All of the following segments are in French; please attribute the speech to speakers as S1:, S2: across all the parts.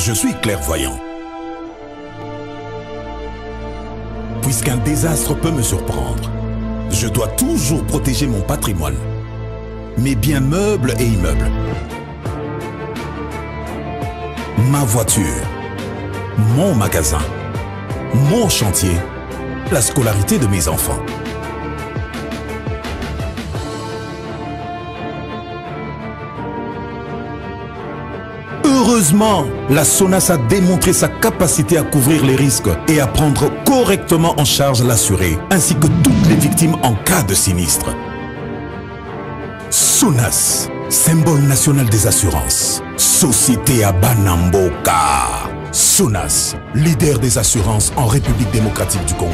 S1: Je suis clairvoyant. Puisqu'un désastre peut me surprendre, je dois toujours protéger mon patrimoine, mes biens meubles et immeubles, ma voiture, mon magasin, mon chantier, la scolarité de mes enfants. Heureusement, la SONAS a démontré sa capacité à couvrir les risques et à prendre correctement en charge l'assuré, ainsi que toutes les victimes en cas de sinistre. SONAS, symbole national des assurances. Société à Banamboka. SONAS, leader des assurances en République démocratique du Congo.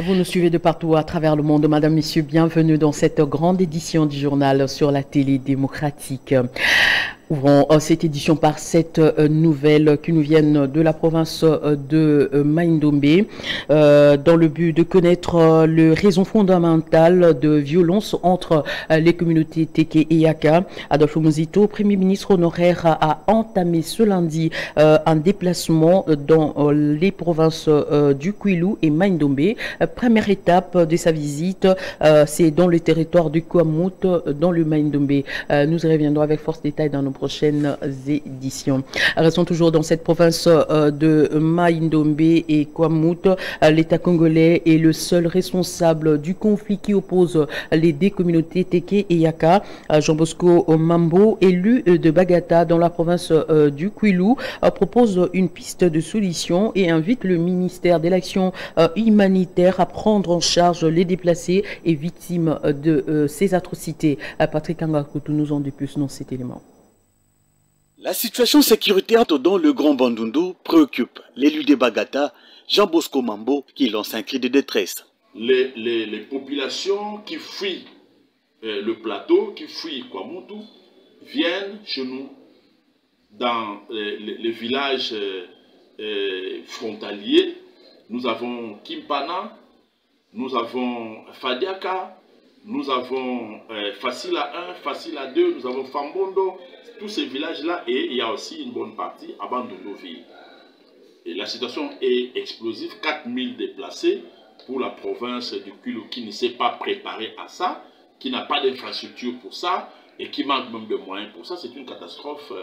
S2: Vous nous suivez de partout à travers le monde. Madame, Messieurs, bienvenue dans cette grande édition du journal sur la télé démocratique. Ouvrons cette édition par cette nouvelle qui nous viennent de la province de Mai-Ndombe dans le but de connaître les raisons fondamentales de violence entre les communautés Téké et Yaka. Adolphe Muzito, Premier ministre honoraire, a entamé ce lundi un déplacement dans les provinces du Kwilu et Mai-Ndombe. Première étape de sa visite, c'est dans le territoire du Kwamut, dans le Mai-Ndombe. Nous y reviendrons avec force détail dans nos prochaines éditions. Restons toujours dans cette province de Mai-Ndombe et Kwamut. L'État congolais est le seul responsable du conflit qui oppose les deux communautés Téké et Yaka. Jean Bosco Mambo, élu de Bagata dans la province du Kwilu, propose une piste de solution et invite le ministère de l'Action humanitaire à prendre en charge les déplacés et victimes de ces atrocités. Patrick Angakutu nous en dit plus dans cet élément.
S3: La situation sécuritaire dans le Grand Bandundu préoccupe l'élu de Bagata, Jean Bosco Mambo, qui lance un cri de détresse.
S4: Les populations qui fuient le plateau, qui fuient Kwamutu, viennent chez nous dans les villages frontaliers. Nous avons Kimpana, nous avons Fadiaka, nous avons Facila 1, Facila 2, nous avons Fambondo, tous ces villages-là, et il y a aussi une bonne partie à Bandundu-Ville. Et la situation est explosive, 4000 déplacés pour la province du Kwilu qui ne s'est pas préparée à ça, qui n'a pas d'infrastructure pour ça, et qui manque même de moyens pour ça. C'est une catastrophe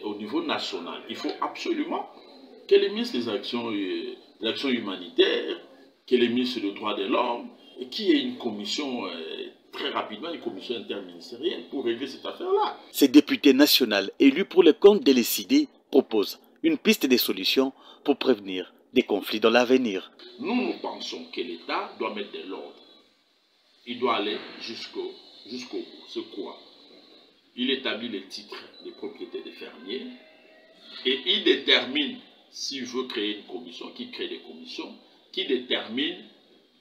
S4: au niveau national. Il faut absolument que les ministres des actions humanitaires, que les ministres des droits de l'homme, et qu'il y ait une commission très rapidement, une commission interministérielle pour régler cette affaire-là.
S3: Ces députés nationaux élus pour le compte de l'ECD proposent une piste de solutions pour prévenir des conflits dans l'avenir.
S4: Nous pensons que l'État doit mettre de l'ordre. Il doit aller jusqu'au bout. C'est quoi? Il établit les titres de propriété des fermiers et il détermine, s'il veut créer une commission, qui crée des commissions, qui détermine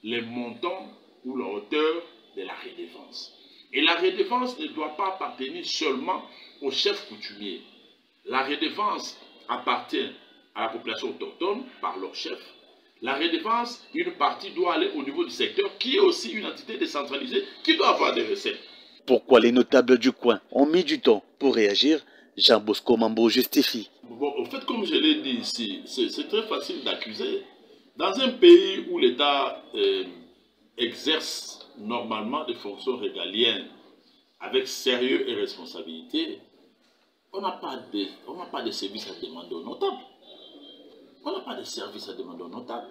S4: les montants ou la hauteur de la redevance. Et la redevance ne doit pas appartenir seulement aux chefs coutumiers. La redevance appartient à la population autochtone par leur chef. La redevance, une partie doit aller au niveau du secteur, qui est aussi une entité décentralisée, qui doit avoir des recettes.
S3: Pourquoi les notables du coin ont mis du temps pour réagir? Jean Bosco Mambo justifie.
S4: Bon, en fait, comme je l'ai dit ici, c'est très facile d'accuser. Dans un pays où l'État exerce normalement des fonctions régaliennes avec sérieux et responsabilité, on n'a pas de services à demander aux notables. On n'a pas de services à demander aux notables.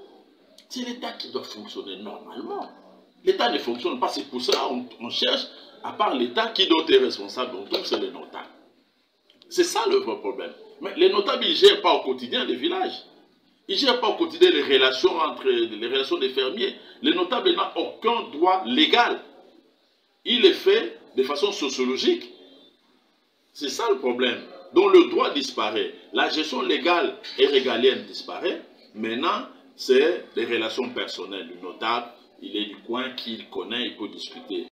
S4: C'est l'État qui doit fonctionner normalement. L'État ne fonctionne pas, c'est pour ça qu'on cherche, à part l'État, qui d'autre est responsable, donc c'est les notables. C'est ça le vrai problème. Mais les notables, ils ne gèrent pas au quotidien les villages. Ils ne gèrent pas au quotidien les relations entre les relations des fermiers. Les notables n'ont aucun droit légal. Il est fait de façon sociologique. C'est ça le problème. Donc le droit disparaît. La gestion légale et régalienne disparaît. Maintenant, c'est les relations personnelles du notable. Il est du coin qu'il connaît, il peut discuter.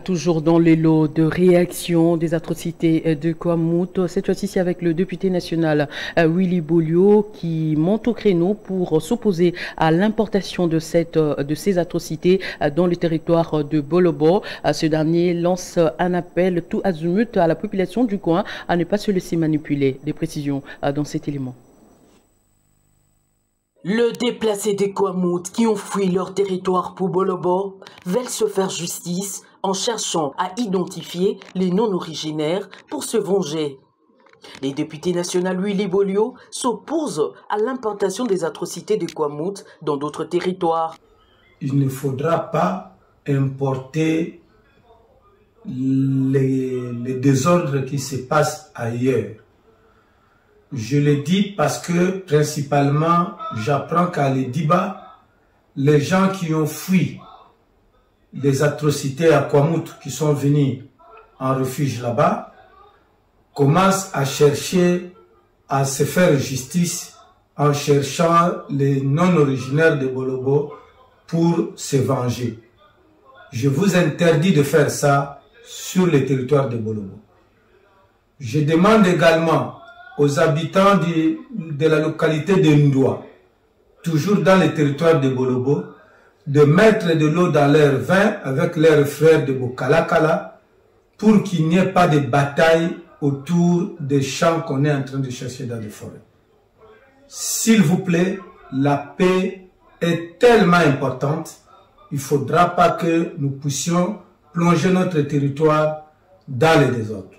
S2: Toujours dans les lots de réaction des atrocités de Kwamouth, cette fois-ci c'est avec le député national Willy Bolio qui monte au créneau pour s'opposer à l'importation de ces atrocités dans le territoire de Bolobo. Ce dernier lance un appel tout azimut à la population du coin à ne pas se laisser manipuler. Des précisions dans cet élément.
S5: Le déplacé des Kwamouth qui ont fui leur territoire pour Bolobo veulent se faire justice en cherchant à identifier les non-originaires pour se venger. Les députés nationaux Willy Bolio s'opposent à l'importation des atrocités des Kwamouth dans d'autres territoires.
S6: Il ne faudra pas importer les désordres qui se passent ailleurs. Je le dis parce que, principalement, j'apprends qu'à l'Ediba, les gens qui ont fui les atrocités à Kwamouth, qui sont venus en refuge là-bas, commencent à chercher à se faire justice en cherchant les non-originaires de Bolobo pour se venger. Je vous interdis de faire ça sur le territoire de Bolobo. Je demande également aux habitants de la localité de Ndoua, toujours dans le territoire de Bolobo, de mettre de l'eau dans leur vin avec leurs frères de Bokalakala pour qu'il n'y ait pas de bataille autour des champs qu'on est en train de chercher dans les forêts. S'il vous plaît, la paix est tellement importante, il ne faudra pas que nous puissions plonger notre territoire dans les désordres.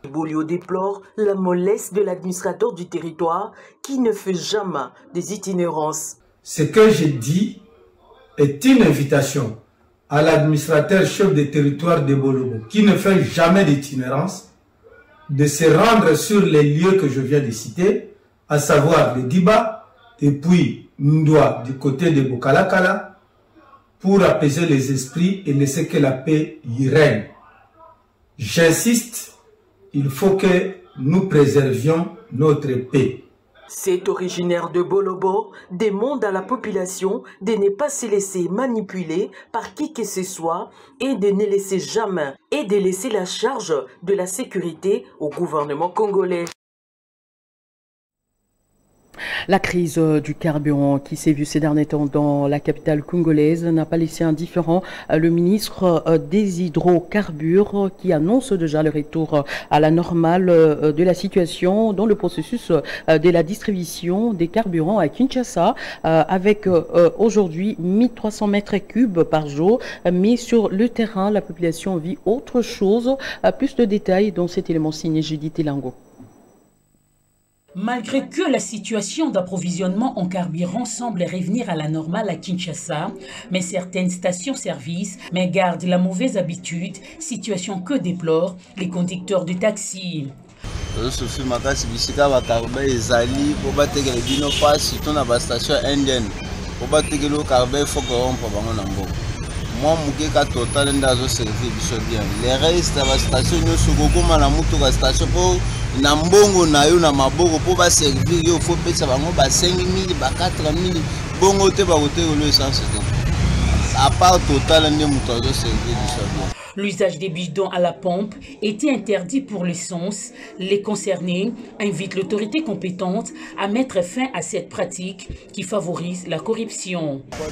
S5: Bolio déplore la mollesse de l'administrateur du territoire qui ne fait jamais des itinérances.
S6: Ce que je dis est une invitation à l'administrateur chef de territoire de Bolobo qui ne fait jamais d'itinérance de se rendre sur les lieux que je viens de citer, à savoir le Diba et puis Ndoua du côté de Bokalakala pour apaiser les esprits et laisser que la paix y règne. J'insiste, il faut que nous préservions notre paix.
S5: Cet originaire de Bolobo demande à la population de ne pas se laisser manipuler par qui que ce soit et de ne laisser jamais et de laisser la charge de la sécurité au gouvernement congolais.
S2: La crise du carburant qui s'est vue ces derniers temps dans la capitale congolaise n'a pas laissé indifférent le ministre des hydrocarbures qui annonce déjà le retour à la normale de la situation dans le processus de la distribution des carburants à Kinshasa avec aujourd'hui 1300 mètres cubes par jour. Mais sur le terrain, la population vit autre chose. Plus de détails dans cet élément signé Judith Elango.
S7: Malgré que la situation d'approvisionnement en carburant semble revenir à la normale à Kinshasa, mais certaines stations-service gardent la mauvaise habitude, situation que déplorent les conducteurs de taxi.
S8: Moi, je total ndazo servir biso bien. Les restes de la station nous sugokoma na mutu ka station po na mbongo na yo na maboko po ba servir yo faut pesa bango ba 5000 ba 4000 bongo te ba kote lo essence te. À part total ndé mutu azo servir biso bien.
S7: L'usage des bidons à la pompe était interdit pour l'essence. Les concernés invitent l'autorité compétente à mettre fin à cette pratique qui favorise la corruption.
S9: Il faut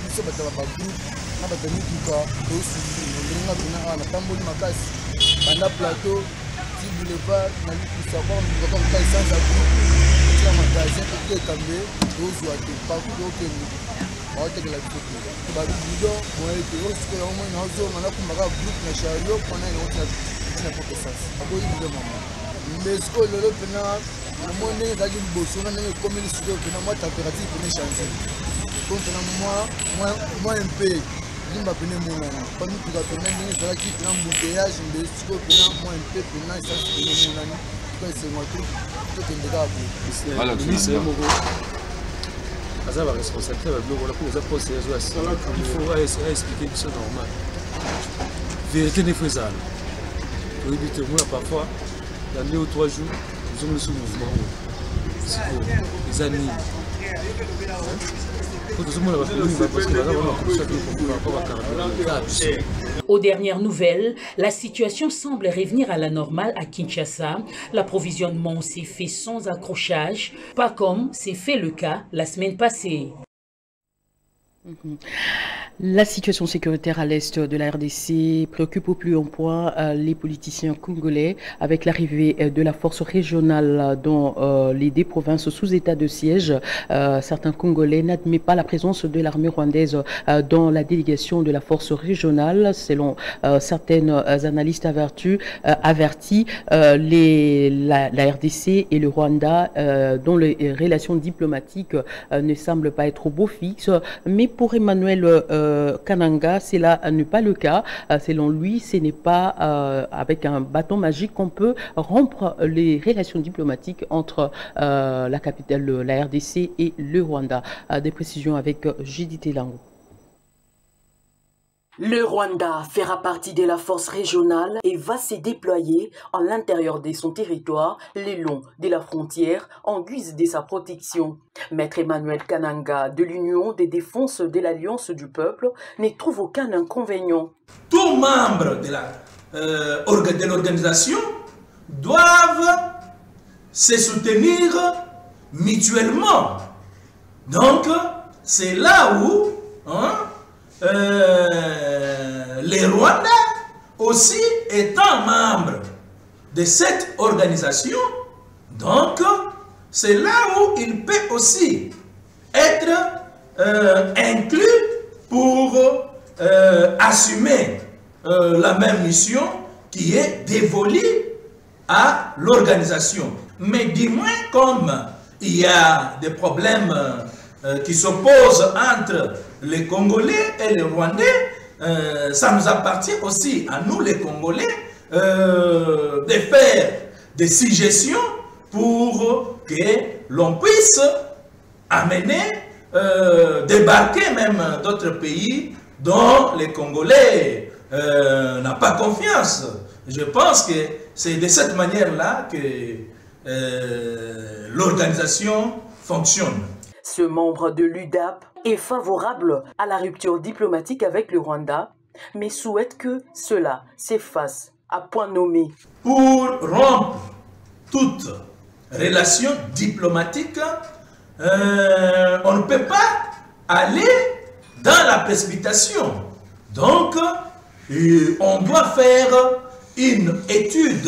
S9: expliquer que c'est normal. Vérité n'est faisable. Parfois, dans 2 ou 3 jours, nous sommes sous mouvement. Les animes.
S7: Aux dernières nouvelles, la situation semble revenir à la normale à Kinshasa. L'approvisionnement s'est fait sans accrochage, pas comme c'est fait le cas la semaine passée.
S2: La situation sécuritaire à l'est de la RDC préoccupe au plus haut point les politiciens congolais avec l'arrivée de la force régionale dans les deux provinces sous état de siège. Certains Congolais n'admettent pas la présence de l'armée rwandaise dans la délégation de la force régionale. Selon certaines analystes avertis, la RDC et le Rwanda, dont les relations diplomatiques ne semblent pas être au beau fixe, mais pour Emmanuel Kananga, cela n'est pas le cas. Selon lui, ce n'est pas avec un bâton magique qu'on peut rompre les relations diplomatiques entre la capitale, la RDC et le Rwanda. Des précisions avec Judith Elango.
S5: Le Rwanda fera partie de la force régionale et va se déployer à l'intérieur de son territoire, le long de la frontière, en guise de sa protection. Maître Emmanuel Kananga de l'Union des défenses de l'Alliance du peuple ne trouve aucun inconvénient.
S6: Tous membres de l'organisation doivent se soutenir mutuellement. Donc, c'est là où les Rwandais, aussi étant membres de cette organisation, donc c'est là où il peut aussi être inclus pour assumer la même mission qui est dévolue à l'organisation. Mais du moins, comme il y a des problèmes qui s'opposent entre les Congolais et les Rwandais, ça nous appartient aussi à nous les Congolais de faire des suggestions pour que l'on puisse amener, débarquer même d'autres pays dont les Congolais n'ont pas confiance. Je pense que c'est de cette manière-là que l'organisation fonctionne.
S5: Ce membre de l'UDAP est favorable à la rupture diplomatique avec le Rwanda, mais souhaite que cela s'efface à point nommé.
S6: Pour rompre toute relation diplomatique, on ne peut pas aller dans la précipitation. Donc, on doit faire une étude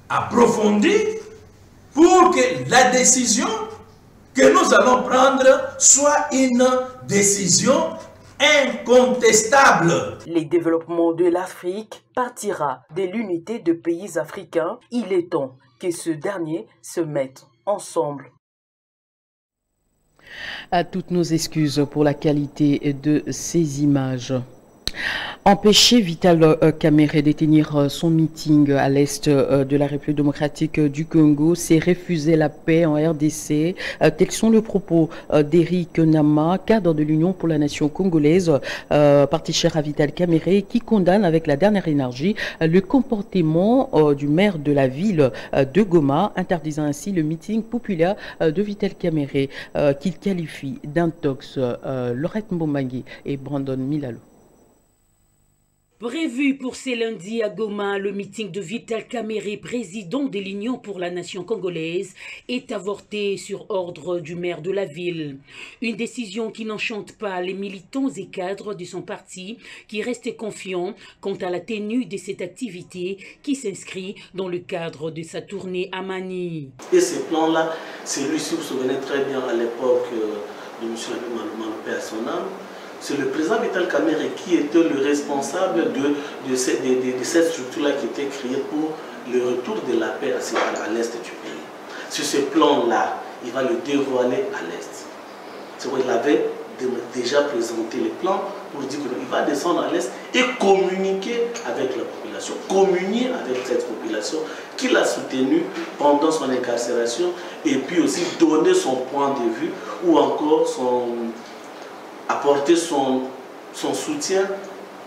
S6: approfondie pour que la décision que nous allons prendre soit une décision incontestable.
S5: Les développements de l'Afrique partira de l'unité de pays africains. Il est temps que ce dernier se mette ensemble.
S2: À toutes nos excuses pour la qualité de ces images. Empêcher Vital Kamerhe de tenir son meeting à l'est de la République démocratique du Congo, c'est refuser la paix en RDC. Tels sont les propos d'Eric Nama, cadre de l'Union pour la nation congolaise, parti cher à Vital Kamerhe, qui condamne avec la dernière énergie le comportement du maire de la ville de Goma, interdisant ainsi le meeting populaire de Vital Kamerhe, qu'il qualifie d'intox. Laurette Mbombangi et Brandon Milalo.
S7: Prévu pour ce lundi à Goma, le meeting de Vital Kamerhe, président de l'Union pour la nation congolaise, est avorté sur ordre du maire de la ville. Une décision qui n'enchante pas les militants et cadres de son parti, qui restent confiants quant à la tenue de cette activité qui s'inscrit dans le cadre de sa tournée à Mani.
S10: Et ce plan-là, c'est lui, si vous vous souvenez très bien à l'époque de M. Maloupé à son âme, c'est le président Vital Kamerhe qui était le responsable de cette structure-là qui était créée pour le retour de la paix à l'est du pays. Sur ce plan-là, il va le dévoiler à l'est. C'est vrai, il avait déjà présenté les plans pour dire qu'il va descendre à l'est et communiquer avec la population, communier avec cette population qu'il a soutenue pendant son incarcération et puis aussi donner son point de vue ou encore apporter son soutien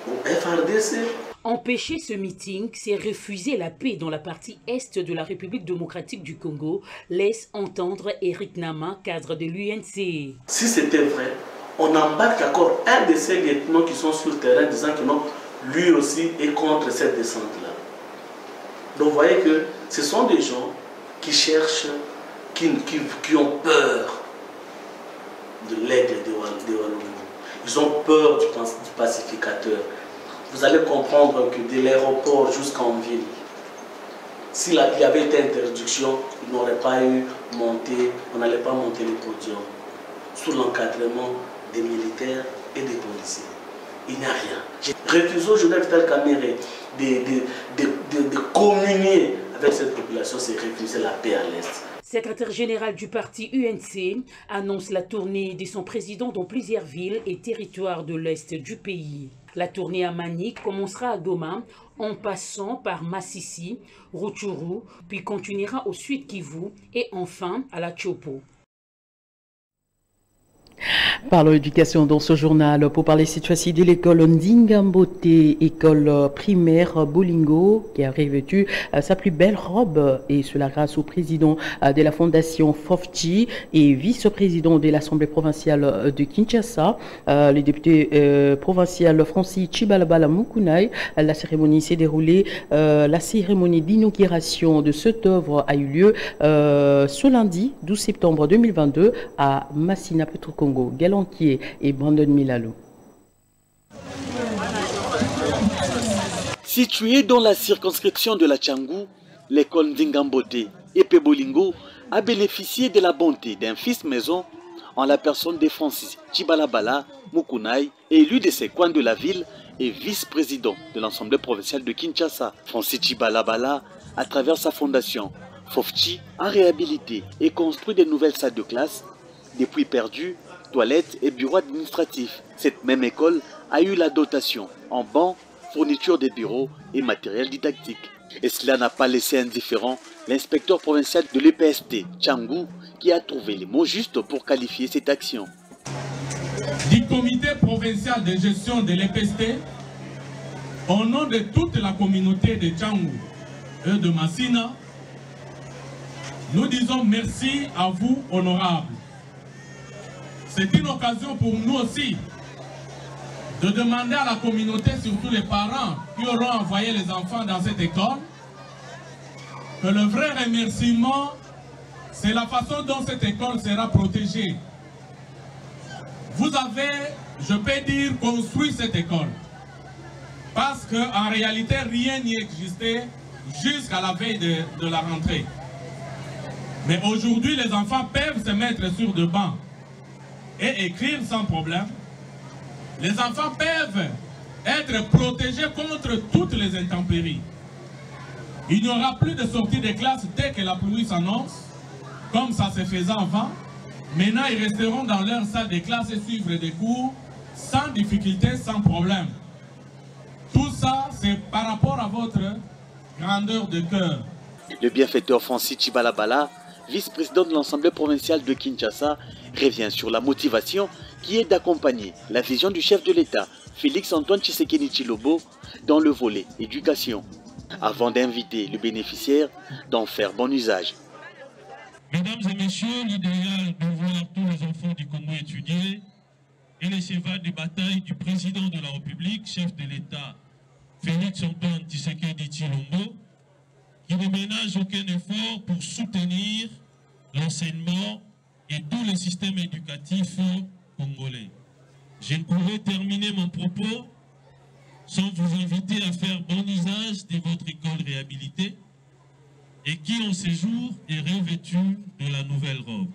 S10: au FRDC.
S7: Empêcher ce meeting, c'est refuser la paix dans la partie est de la République démocratique du Congo, laisse entendre Eric Nama, cadre de l'UNC.
S10: Si c'était vrai, on embarque encore un de ces lieutenants qui sont sur le terrain disant que non, lui aussi est contre cette descente-là. Donc vous voyez que ce sont des gens qui cherchent, qui ont peur de l'aigle de Wallonie. Ils ont peur du pacificateur. Vous allez comprendre que de l'aéroport jusqu'en ville, s'il y avait été interdiction, il n'aurait pas eu monté, on n'allait pas monter le podium sous l'encadrement des militaires et des policiers. Il n'y a rien. Refuser aujourd'hui Vital Kamerhe de communier avec cette population, c'est refuser la paix à l'Est.
S7: Secrétaire général du parti UNC annonce la tournée de son président dans plusieurs villes et territoires de l'Est du pays. La tournée à Manik commencera à Goma en passant par Massissi, Rutshuru, puis continuera au Sud Kivu et enfin à la Tchopo.
S2: Parlons éducation dans ce journal pour parler cette fois-ci de l'école Ndingambote, école primaire Bolingo, qui a revêtu sa plus belle robe, et cela grâce au président de la fondation Fofchi et vice-président de l'Assemblée provinciale de Kinshasa, le député provincial Francis Chibalabala Mukunai. La cérémonie s'est déroulée, la cérémonie d'inauguration de cette œuvre a eu lieu ce lundi 12 septembre 2022 à Massina Petro-Congo. Galanquier et Brandon Milalo.
S3: Située dans la circonscription de la Tchangou, l'école Ndingambote et Bolingo a bénéficié de la bonté d'un fils maison en la personne de Francis Chibalabala Mukunai, élu de ces coins de la ville et vice-président de l'Assemblée provinciale de Kinshasa. Francis Chibalabala, à travers sa fondation Fofchi, a réhabilité et construit de nouvelles salles de classe, des puits perdus, toilettes et bureaux administratifs. Cette même école a eu la dotation en bancs, fourniture de bureaux et matériel didactique. Et cela n'a pas laissé indifférent l'inspecteur provincial de l'EPST, Tchangou, qui a trouvé les mots justes pour qualifier cette action.
S11: Du comité provincial de gestion de l'EPST, au nom de toute la communauté de Tchangou et de Massina, nous disons merci à vous, honorables. C'est une occasion pour nous aussi de demander à la communauté, surtout les parents qui auront envoyé les enfants dans cette école, que le vrai remerciement, c'est la façon dont cette école sera protégée. Vous avez, je peux dire, construit cette école. Parce qu'en réalité, rien n'y existait jusqu'à la veille de la rentrée. Mais aujourd'hui, les enfants peuvent se mettre sur des bancs et écrire sans problème. Les enfants peuvent être protégés contre toutes les intempéries. Il n'y aura plus de sortie de classe dès que la pluie s'annonce, comme ça se faisait avant. Maintenant, ils resteront dans leur salle de classe et suivre des cours sans difficulté, sans problème. Tout ça, c'est par rapport à votre grandeur de cœur.
S3: Le bienfaiteur Francis Chibalabala, vice-président de l'Assemblée provinciale de Kinshasa, revient sur la motivation qui est d'accompagner la vision du chef de l'État, Félix-Antoine Tshisekedi Tshilombo, dans le volet éducation, avant d'inviter le bénéficiaire d'en faire bon usage.
S12: Mesdames et messieurs, l'idéal de voir tous les enfants du Congo étudier est le cheval de bataille du président de la République, chef de l'État, Félix-Antoine Tshisekedi Tshilombo, qui ne ménage aucun effort pour soutenir l'enseignement et tout le système éducatif congolais. Je ne pourrais terminer mon propos sans vous inviter à faire bon usage de votre école réhabilitée et qui en ce jour est revêtue de la nouvelle robe.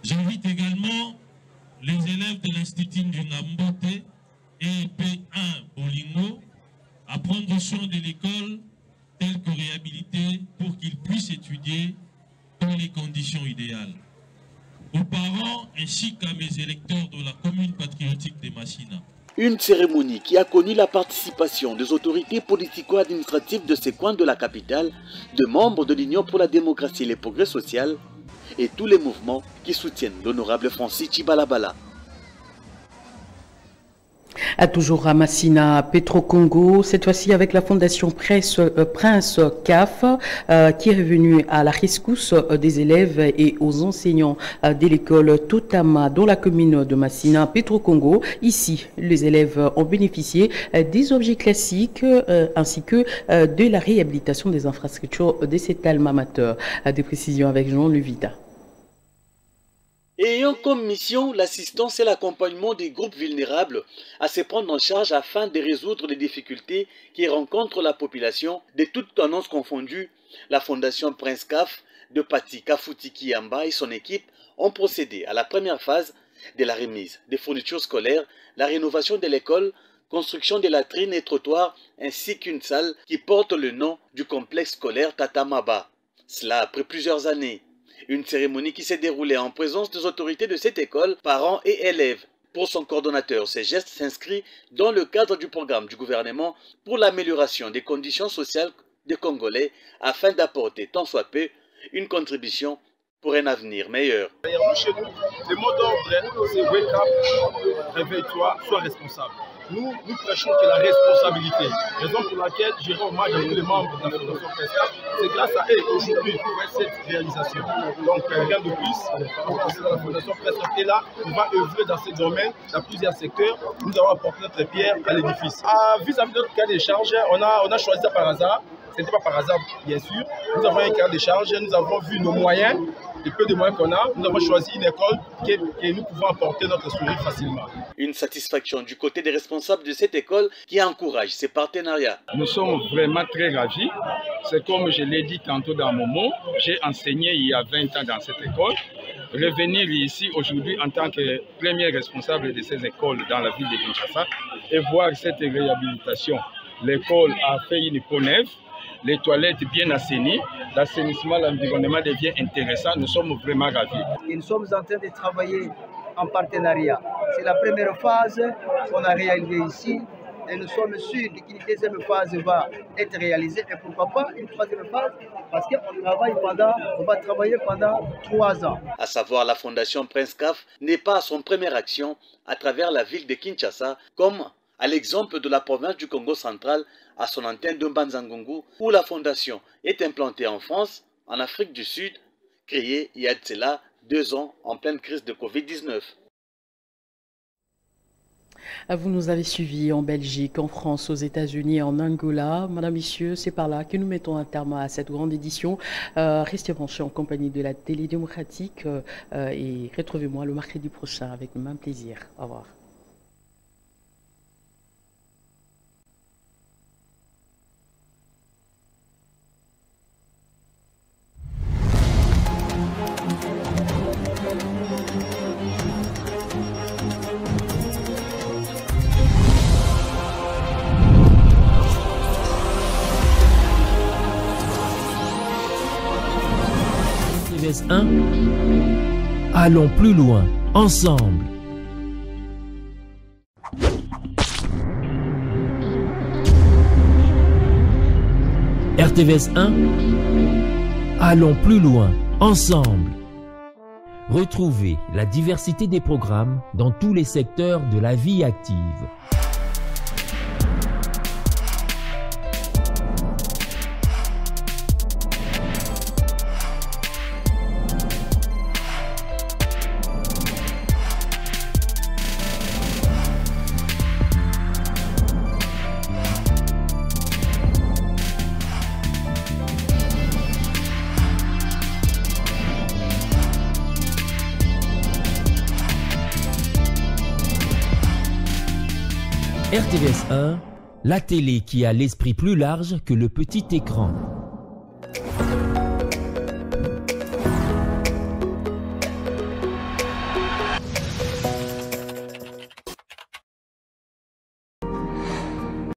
S12: J'invite également les élèves de l'Institut Ndingambote et P1 Bolingo à prendre soin de l'école telle que réhabilitée pour qu'ils puissent étudier dans les conditions idéales. Aux parents ainsi qu'à mes électeurs de la commune patriotique de Massina.
S3: Une cérémonie qui a connu la participation des autorités politico-administratives de ces coins de la capitale, de membres de l'Union pour la démocratie et le progrès social et tous les mouvements qui soutiennent l'honorable Francis Chibalabala.
S2: Toujours à Massina, Petro-Congo, cette fois-ci avec la fondation Prince CAF qui est revenue à la rescousse des élèves et aux enseignants de l'école Totama dans la commune de Massina, Petro-Congo. Ici, les élèves ont bénéficié des objets classiques ainsi que de la réhabilitation des infrastructures de cet alma mater. Des précisions avec Jean Levita.
S3: Ayant comme mission l'assistance et l'accompagnement des groupes vulnérables à se prendre en charge afin de résoudre les difficultés qui rencontrent la population de toutes tendances confondues, la Fondation Prince CAF de Pati Kafouti Kiyamba et son équipe ont procédé à la première phase de la remise des fournitures scolaires, la rénovation de l'école, construction de latrines et trottoirs ainsi qu'une salle qui porte le nom du complexe scolaire Tatamaba. Cela après plusieurs années. Une cérémonie qui s'est déroulée en présence des autorités de cette école, parents et élèves. Pour son coordonnateur, ces gestes s'inscrivent dans le cadre du programme du gouvernement pour l'amélioration des conditions sociales des Congolais afin d'apporter tant soit peu une contribution pour un avenir meilleur.
S13: Chez nous, le mot d'ordre, c'est wake up, réveille-toi, sois responsable. Nous prêchons que la responsabilité. Raison pour laquelle j'ai rendu hommage à tous les membres de la Fondation Prince CAF. C'est grâce à eux aujourd'hui pour cette réalisation. Donc rien de plus. La Fondation Prince CAF est là. On va œuvrer dans ce domaine, dans plusieurs secteurs. Nous avons apporté notre pierre à l'édifice. Vis-à-vis de notre cas des charges, on a choisi ça par hasard. Ce n'était pas par hasard, bien sûr. Nous avons un cas de charge, nous avons vu nos moyens, le peu de moyens qu'on a. Nous avons choisi une école que nous pouvons apporter notre sourire facilement.
S3: Une satisfaction du côté des responsables de cette école qui encourage ces partenariats.
S14: Nous sommes vraiment très ravis. C'est comme je l'ai dit tantôt dans mon mot, j'ai enseigné il y a 20 ans dans cette école. Revenir ici aujourd'hui en tant que premier responsable de ces écoles dans la ville de Kinshasa et voir cette réhabilitation. L'école a fait une peau neuve. Les toilettes bien assainies, l'assainissement, l'environnement devient intéressant. Nous sommes vraiment ravis.
S15: Et nous sommes en train de travailler en partenariat. C'est la première phase qu'on a réalisée ici et nous sommes sûrs qu'une deuxième phase va être réalisée et pourquoi pas une troisième phase parce qu'on va travailler pendant 3 ans.
S3: À savoir, la Fondation Prince CAF n'est pas à son première action à travers la ville de Kinshasa comme à l'exemple de la province du Congo central à son antenne de Mbanzangungu, où la fondation est implantée en France, en Afrique du Sud, créée il y a de cela 2 ans en pleine crise de Covid-19.
S2: Vous nous avez suivis en Belgique, en France, aux États-Unis, en Angola. Madame, Messieurs, c'est par là que nous mettons un terme à cette grande édition. Restez branchés en compagnie de la télé démocratique et retrouvez-moi le mercredi prochain avec le même plaisir. Au revoir.
S16: RTS 1, allons plus loin, ensemble. RTVS 1, allons plus loin, ensemble. Retrouvez la diversité des programmes dans tous les secteurs de la vie active. RTVS 1, la télé qui a l'esprit plus large que le petit écran.